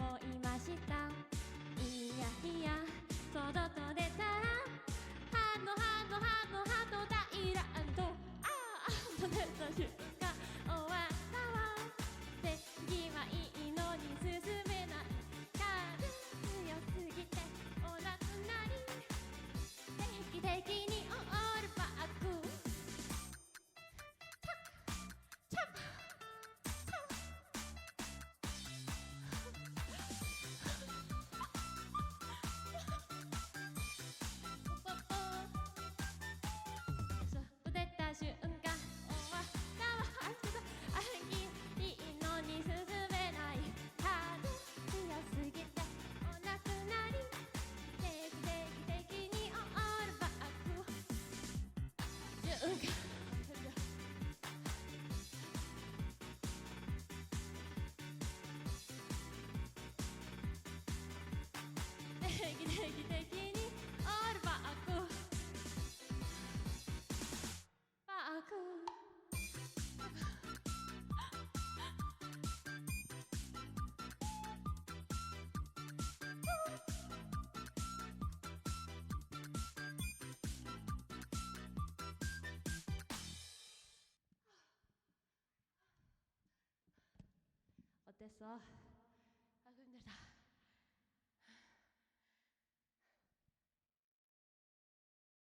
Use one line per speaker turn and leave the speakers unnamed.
思いました。いやいやそのと出たらハートハートハートハート大乱闘。ああと出た瞬間終わったわ。次はいいのに進めない。風強すぎてお亡くなり。定期的にオールバック。チャッ出た瞬間終わったわ。いいのに進めない。風強すぎてお亡くなり。定期的にオールバック。瞬間定期的にオールバック。バック어땠어?